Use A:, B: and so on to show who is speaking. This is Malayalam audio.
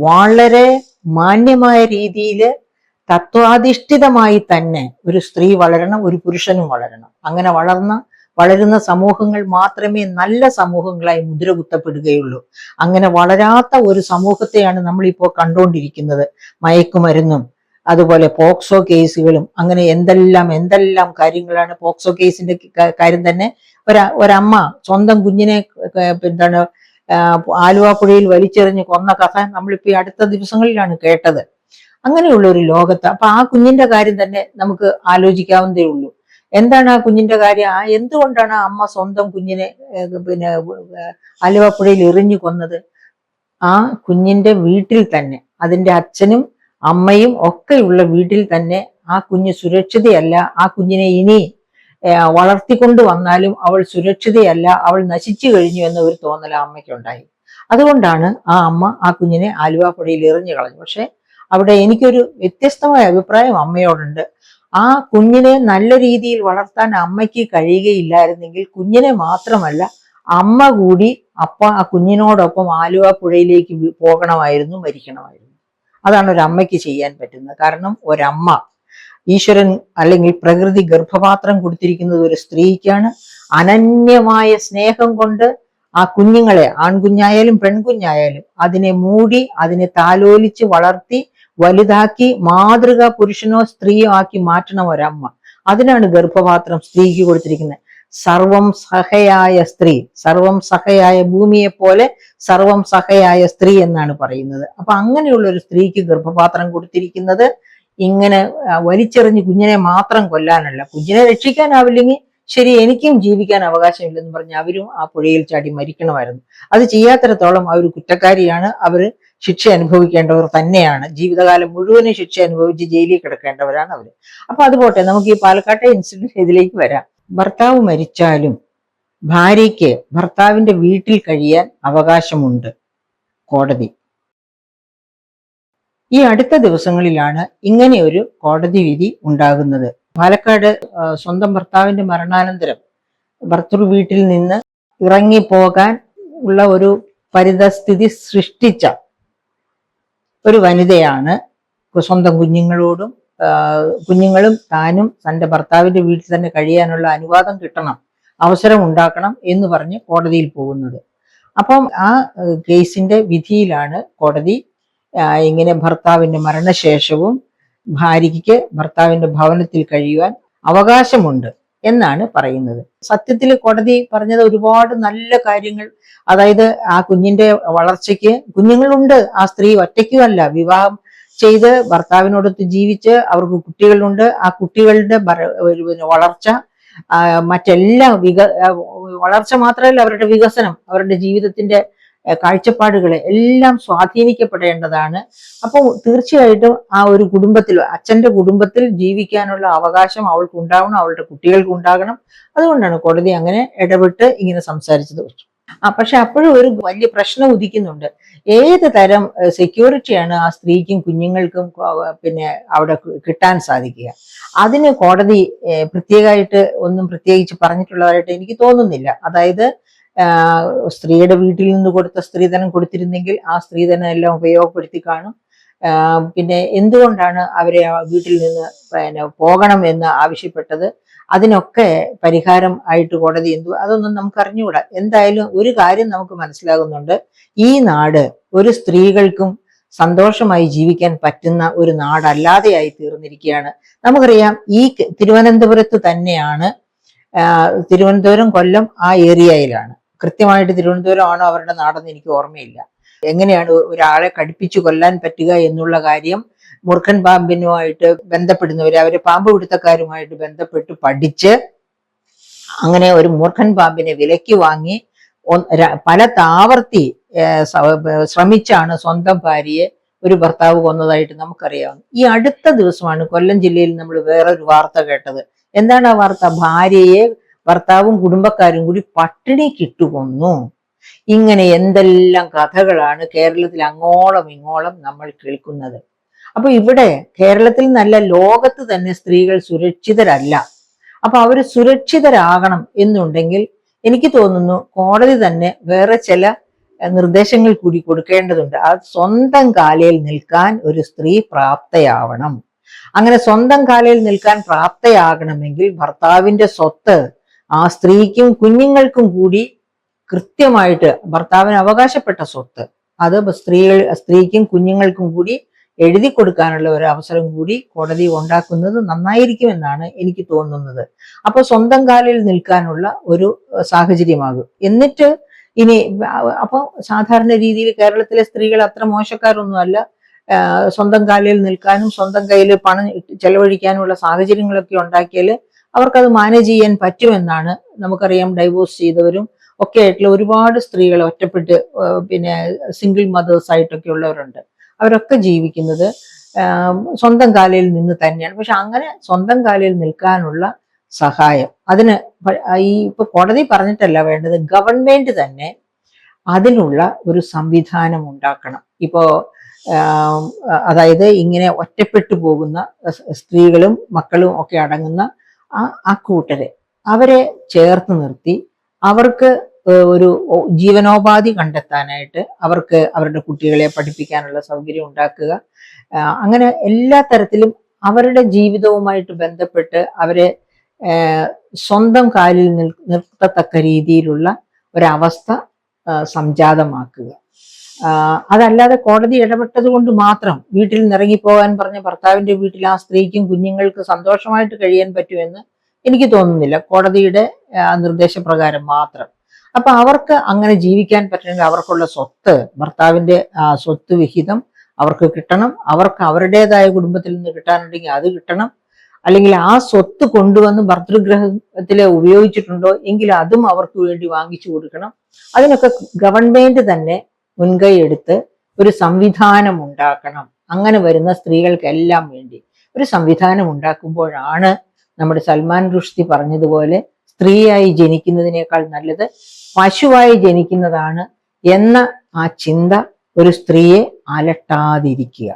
A: വളരെ മാന്യമായ രീതിയിൽ തത്വാധിഷ്ഠിതമായി തന്നെ ഒരു സ്ത്രീ വളരണം, ഒരു പുരുഷനും വളരണം. അങ്ങനെ വളരുന്ന സമൂഹങ്ങൾ മാത്രമേ നല്ല സമൂഹങ്ങളായി മുദ്ര കുത്തപ്പെടുകയുള്ളൂ. അങ്ങനെ വളരാത്ത ഒരു സമൂഹത്തെയാണ് നമ്മളിപ്പോൾ കണ്ടുകൊണ്ടിരിക്കുന്നത്. മയക്കുമരുന്നും അതുപോലെ പോക്സോ കേസുകളും, അങ്ങനെ എന്തെല്ലാം കാര്യങ്ങളാണ്. പോക്സോ കേസിന്റെ കാര്യം തന്നെ ഒരമ്മ സ്വന്തം കുഞ്ഞിനെ എന്താണ് ആലുവ പുഴയിൽ വലിച്ചെറിഞ്ഞ് കൊന്ന കഥ നമ്മളിപ്പോ അടുത്ത ദിവസങ്ങളിലാണ് കേട്ടത്. അങ്ങനെയുള്ള ഒരു ലോകത്ത് അപ്പൊ ആ കുഞ്ഞിന്റെ കാര്യം തന്നെ നമുക്ക് ആലോചിക്കാവുന്നതേ ഉള്ളൂ. എന്താണ് ആ കുഞ്ഞിന്റെ കാര്യം? എന്തുകൊണ്ടാണ് ആ അമ്മ സ്വന്തം കുഞ്ഞിനെ ആലുവ പുഴയിൽ എറിഞ്ഞു കൊന്നത്? ആ കുഞ്ഞിന്റെ വീട്ടിൽ തന്നെ, അതിന്റെ അച്ഛനും അമ്മയും ഒക്കെയുള്ള വീട്ടിൽ തന്നെ ആ കുഞ്ഞ് സുരക്ഷിതയല്ല. ആ കുഞ്ഞിനെ ഇനി വളർത്തിക്കൊണ്ട് വന്നാലും അവൾ സുരക്ഷിതയല്ല, അവൾ നശിച്ചു കഴിഞ്ഞു എന്ന ഒരു തോന്നൽ ആ അമ്മയ്ക്കുണ്ടായി. അതുകൊണ്ടാണ് ആ അമ്മ ആ കുഞ്ഞിനെ ആലുവ പുഴയിൽ എറിഞ്ഞു കളഞ്ഞു. പക്ഷെ അവിടെ എനിക്കൊരു വ്യത്യസ്തമായ അഭിപ്രായം അമ്മയോടുണ്ട്. ആ കുഞ്ഞിനെ നല്ല രീതിയിൽ വളർത്താൻ അമ്മയ്ക്ക് കഴിയുകയില്ലായിരുന്നെങ്കിൽ കുഞ്ഞിനെ മാത്രമല്ല അമ്മ കൂടി ആ കുഞ്ഞിനോടൊപ്പം ആലുവ പുഴയിലേക്ക് പോകണമായിരുന്നു, മരിക്കണമായിരുന്നു. അതാണ് ഒരു അമ്മയ്ക്ക് ചെയ്യാൻ പറ്റുന്നത്. കാരണം ഒരമ്മ, ഈശ്വരൻ അല്ലെങ്കിൽ പ്രകൃതി ഗർഭപാത്രം കൊടുത്തിരിക്കുന്നത് ഒരു സ്ത്രീക്കാണ്. അനന്യമായ സ്നേഹം കൊണ്ട് ആ കുഞ്ഞുങ്ങളെ, ആൺകുഞ്ഞായാലും പെൺകുഞ്ഞായാലും, അതിനെ മൂടി, അതിനെ താലോലിച്ച് വളർത്തി വലുതാക്കി മാതൃക പുരുഷനോ സ്ത്രീയോ ആക്കി മാറ്റണം ഒരമ്മ. അതിനാണ് ഗർഭപാത്രം സ്ത്രീക്ക് കൊടുത്തിരിക്കുന്നത്. സർവം സഹയായ സ്ത്രീ, സർവം സഹയായ ഭൂമിയെ പോലെ സർവം സഹയായ സ്ത്രീ എന്നാണ് പറയുന്നത്. അപ്പൊ അങ്ങനെയുള്ള ഒരു സ്ത്രീക്ക് ഗർഭപാത്രം കൊടുത്തിരിക്കുന്നത് ഇങ്ങനെ വലിച്ചെറിഞ്ഞ് കുഞ്ഞിനെ മാത്രം കൊല്ലാനല്ല. കുഞ്ഞിനെ രക്ഷിക്കാനാവില്ലെങ്കിൽ ശരി, എനിക്കും ജീവിക്കാൻ അവകാശമില്ലെന്ന് പറഞ്ഞ് അവരും ആ പുഴയിൽ ചാടി മരിക്കണമായിരുന്നു. അത് ചെയ്യാത്തിടത്തോളം അവർ കുറ്റക്കാരിയാണ്, അവർ ശിക്ഷ അനുഭവിക്കേണ്ടവർ തന്നെയാണ്. ജീവിതകാലം മുഴുവനും ശിക്ഷ അനുഭവിച്ച് ജയിലിൽ കിടക്കേണ്ടവരാണ് അവർ. അപ്പൊ അതുപോട്ടെ, നമുക്ക് ഈ പാലക്കാട്ടെ ഇൻസിഡന്റ് ഇതിലേക്ക് വരാം. ഭർത്താവ് മരിച്ചാലും ഭാര്യയ്ക്ക് ഭർത്താവിന്റെ വീട്ടിൽ കഴിയാൻ അവകാശമുണ്ട് കോടതി. ഈ അടുത്ത ദിവസങ്ങളിലാണ് ഇങ്ങനെ ഒരു കോടതി വിധി ഉണ്ടാകുന്നത്. പാലക്കാട് സ്വന്തം ഭർത്താവിന്റെ മരണാനന്തരം ഭർത്തൃ വീട്ടിൽ നിന്ന് ഇറങ്ങിപ്പോകാൻ ഉള്ള ഒരു പരിതസ്ഥിതി സൃഷ്ടിച്ച ഒരു വനിതയാണ് സ്വന്തം കുഞ്ഞുങ്ങളും താനും തന്റെ ഭർത്താവിന്റെ വീട്ടിൽ തന്നെ കഴിയാനുള്ള അനുവാദം കിട്ടണം, അവസരം ഉണ്ടാക്കണം എന്ന് പറഞ്ഞ് കോടതിയിൽ പോകുന്നത്. അപ്പം ആ കേസിന്റെ വിധിയിലാണ് കോടതി ഇങ്ങനെ ഭർത്താവിന്റെ മരണശേഷവും ഭാര്യയ്ക്ക് ഭർത്താവിന്റെ ഭവനത്തിൽ കഴിയുവാൻ അവകാശമുണ്ട് എന്നാണ് പറയുന്നത്. സത്യത്തിൽ കോടതി പറഞ്ഞത് ഒരുപാട് നല്ല കാര്യങ്ങൾ. അതായത് ആ കുഞ്ഞിന്റെ വളർച്ചയ്ക്ക്, കുഞ്ഞുങ്ങളുണ്ട്, ആ സ്ത്രീ ഒറ്റയ്ക്കുമല്ല, വിവാഹം ചെയ്ത് ഭർത്താവിനോടൊത്ത് ജീവിച്ച് അവർക്ക് കുട്ടികളുണ്ട്. ആ കുട്ടികളുടെ വളർച്ച, മറ്റെല്ലാം വളർച്ച മാത്രമല്ല, അവരുടെ വികസനം, അവരുടെ ജീവിതത്തിന്റെ കാഴ്ചപ്പാടുകളെ എല്ലാം സ്വാധീനിക്കപ്പെടേണ്ടതാണ്. അപ്പോൾ തീർച്ചയായിട്ടും ആ ഒരു കുടുംബത്തിൽ, അച്ഛന്റെ കുടുംബത്തിൽ ജീവിക്കാനുള്ള അവകാശം അവൾക്ക് ഉണ്ടാവണം, അവളുടെ കുട്ടികൾക്ക് ഉണ്ടാകണം. അതുകൊണ്ടാണ് കോടതി അങ്ങനെ ഇടപെട്ട് ഇങ്ങനെ സംസാരിച്ചത്. പക്ഷെ അപ്പോഴും ഒരു വലിയ പ്രശ്നം ഉദിക്കുന്നുണ്ട്. ഏത് തരം സെക്യൂരിറ്റിയാണ് ആ സ്ത്രീക്കും കുഞ്ഞുങ്ങൾക്കും പിന്നെ അവിടെ കിട്ടാൻ സാധിക്കുക? അതിന് കോടതി പ്രത്യേകമായിട്ട് ഒന്നും പ്രത്യേകിച്ച് പറഞ്ഞിട്ടുള്ളതായിട്ട് എനിക്ക് തോന്നുന്നില്ല. അതായത് സ്ത്രീയുടെ വീട്ടിൽ നിന്ന് കൊടുത്ത സ്ത്രീധനം കൊടുത്തിരുന്നെങ്കിൽ ആ സ്ത്രീധനം എല്ലാം ഉപയോഗപ്പെടുത്തി കാണും. പിന്നെ എന്തുകൊണ്ടാണ് അവരെ വീട്ടിൽ നിന്ന് പോകണം എന്ന് ആവശ്യപ്പെട്ടത്? അതിനൊക്കെ പരിഹാരം ആയിട്ട് കോടതി അതൊന്നും നമുക്ക് അറിഞ്ഞുകൂടാ. എന്തായാലും ഒരു കാര്യം നമുക്ക് മനസ്സിലാകുന്നുണ്ട്, ഈ നാട് ഒരു സ്ത്രീകൾക്കും സന്തോഷമായി ജീവിക്കാൻ പറ്റുന്ന ഒരു നാടല്ലാതെയായി തീർന്നിരിക്കുകയാണ്. നമുക്കറിയാം, ഈ തിരുവനന്തപുരത്ത് തന്നെയാണ്, തിരുവനന്തപുരം കൊല്ലം ആ ഏരിയയിലാണ്. കൃത്യമായിട്ട് തിരുവനന്തപുരം ആണോ അവരുടെ നാടെന്ന് എനിക്ക് ഓർമ്മയില്ല. എങ്ങനെയാണ് ഒരാളെ കടിപ്പിച്ചു കൊല്ലാൻ പറ്റുക എന്നുള്ള കാര്യം മൂർഖൻ പാമ്പിനുമായിട്ട് ബന്ധപ്പെടുന്നവര്, അവര് പാമ്പ് പിടുത്തക്കാരുമായിട്ട് ബന്ധപ്പെട്ട് പഠിച്ച് അങ്ങനെ ഒരു മൂർഖൻ പാമ്പിനെ വിലയ്ക്ക് വാങ്ങി പല താവർത്തി ശ്രമിച്ചാണ് സ്വന്തം ഭാര്യയെ ഒരു ഭർത്താവ് കൊന്നതായിട്ട് നമുക്കറിയാം. ഈ അടുത്ത ദിവസമാണ് കൊല്ലം ജില്ലയിൽ നമ്മൾ വേറൊരു വാർത്ത കേട്ടത്. എന്താണ് ആ വാർത്ത? ഭാര്യയെ ഭർത്താവും കുടുംബക്കാരും കൂടി പട്ടിണിക്കിട്ടു കൊന്നു. ഇങ്ങനെ എന്തെല്ലാം കഥകളാണ് കേരളത്തിൽ അങ്ങോളം ഇങ്ങോളം നമ്മൾ കേൾക്കുന്നത്. അപ്പൊ ഇവിടെ കേരളത്തിൽ നല്ല, ലോകത്ത് തന്നെ സ്ത്രീകൾ സുരക്ഷിതരല്ല. അപ്പൊ അവര് സുരക്ഷിതരാകണം എന്നുണ്ടെങ്കിൽ എനിക്ക് തോന്നുന്നു കോടതി തന്നെ വേറെ ചില നിർദ്ദേശങ്ങൾ കൂടി കൊടുക്കേണ്ടതുണ്ട്. ആ സ്വന്തം കാലിൽ നിൽക്കാൻ ഒരു സ്ത്രീ പ്രാപ്തയാവണം. അങ്ങനെ സ്വന്തം കാലിൽ നിൽക്കാൻ പ്രാപ്തയാകണമെങ്കിൽ ഭർത്താവിന്റെ സ്വത്ത് ആ സ്ത്രീക്കും കുഞ്ഞുങ്ങൾക്കും കൂടി കൃത്യമായിട്ട്, ഭർത്താവിന് അവകാശപ്പെട്ട സ്വത്ത് അത് സ്ത്രീക്കും കുഞ്ഞുങ്ങൾക്കും കൂടി എഴുതി കൊടുക്കാനുള്ള ഒരു അവസരം കൂടി കോടതി ഉണ്ടാക്കുന്നത് നന്നായിരിക്കുമെന്നാണ് എനിക്ക് തോന്നുന്നത്. അപ്പൊ സ്വന്തം കാലിൽ നിൽക്കാനുള്ള ഒരു സാഹചര്യമാകും. എന്നിട്ട് ഇനി അപ്പൊ സാധാരണ രീതിയിൽ കേരളത്തിലെ സ്ത്രീകൾ അത്ര മോശക്കാരൊന്നുമല്ല. സ്വന്തം കാലിൽ നിൽക്കാനും സ്വന്തം കയ്യിൽ പണം ചെലവഴിക്കാനുള്ള സാഹചര്യങ്ങളൊക്കെ ഉണ്ടാക്കിയാൽ അവർക്കത് മാനേജ് ചെയ്യാൻ പറ്റുമെന്നാണ് നമുക്കറിയാം. ഡൈവോഴ്സ് ചെയ്തവരും ഒക്കെ ആയിട്ടുള്ള ഒരുപാട് സ്ത്രീകൾ ഒറ്റപ്പെട്ട് പിന്നെ സിംഗിൾ മദേഴ്സ് ആയിട്ടൊക്കെ ഉള്ളവരുണ്ട്. അവരൊക്കെ ജീവിക്കുന്നത് സ്വന്തം കാലിൽ നിന്ന് തന്നെയാണ്. പക്ഷെ അങ്ങനെ സ്വന്തം കാലിൽ നിൽക്കാനുള്ള സഹായം അതിന് ഇപ്പൊ കോടതി പറഞ്ഞിട്ടല്ല വേണ്ടത്, ഗവൺമെന്റ് തന്നെ അതിനുള്ള ഒരു സംവിധാനം ഉണ്ടാക്കണം. ഇപ്പോ അതായത് ഇങ്ങനെ ഒറ്റപ്പെട്ടു പോകുന്ന സ്ത്രീകളും മക്കളും ഒക്കെ അടങ്ങുന്ന ആ കൂട്ടരെ അവരെ ചേർത്ത് നിർത്തി അവർക്ക് ഒരു ജീവനോപാധി കണ്ടെത്താനായിട്ട് അവർക്ക് അവരുടെ കുട്ടികളെ പഠിപ്പിക്കാനുള്ള സൗകര്യം ഉണ്ടാക്കുക. അങ്ങനെ എല്ലാ തരത്തിലും അവരുടെ ജീവിതവുമായിട്ട് ബന്ധപ്പെട്ട് അവരെ സ്വന്തം കാലിൽ നിർത്തത്തക്ക രീതിയിലുള്ള ഒരവസ്ഥ സംജാതമാക്കുക. അതല്ലാതെ കോടതി ഇടപെട്ടത് കൊണ്ട് മാത്രം വീട്ടിൽ നിറങ്ങിപ്പോകാൻ പറഞ്ഞ ഭർത്താവിന്റെ വീട്ടിൽ ആ സ്ത്രീക്കും കുഞ്ഞുങ്ങൾക്ക് സന്തോഷമായിട്ട് കഴിയാൻ പറ്റുമെന്ന് എനിക്ക് തോന്നുന്നില്ല, കോടതിയുടെ നിർദ്ദേശപ്രകാരം മാത്രം. അപ്പൊ അവർക്ക് അങ്ങനെ ജീവിക്കാൻ പറ്റണമെങ്കിൽ അവർക്കുള്ള സ്വത്ത്, ഭർത്താവിന്റെ സ്വത്ത് വിഹിതം അവർക്ക് കിട്ടണം. അവർക്ക് അവരുടേതായ കുടുംബത്തിൽ നിന്ന് കിട്ടാനുണ്ടെങ്കിൽ അത് കിട്ടണം. അല്ലെങ്കിൽ ആ സ്വത്ത് കൊണ്ടുവന്ന് ഭർതൃഗ്രഹത്തിലെ ഉപയോഗിച്ചിട്ടുണ്ടോ എങ്കിൽ അതും അവർക്ക് വേണ്ടി വാങ്ങിച്ചു കൊടുക്കണം. അതിനൊക്കെ ഗവൺമെന്റ് തന്നെ മുൻകൈ എടുത്ത് ഒരു സംവിധാനം ഉണ്ടാക്കണം. അങ്ങനെ വരുന്ന സ്ത്രീകൾക്കെല്ലാം വേണ്ടി ഒരു സംവിധാനം ഉണ്ടാക്കുമ്പോഴാണ് നമ്മുടെ സൽമാൻ റുഷ്ദി പറഞ്ഞതുപോലെ സ്ത്രീയായി ജനിക്കുന്നതിനേക്കാൾ നല്ലത് പശുവായി ജനിക്കുന്നതാണ് എന്ന ആ ചിന്ത ഒരു സ്ത്രീയെ അലട്ടാതിരിക്കുക.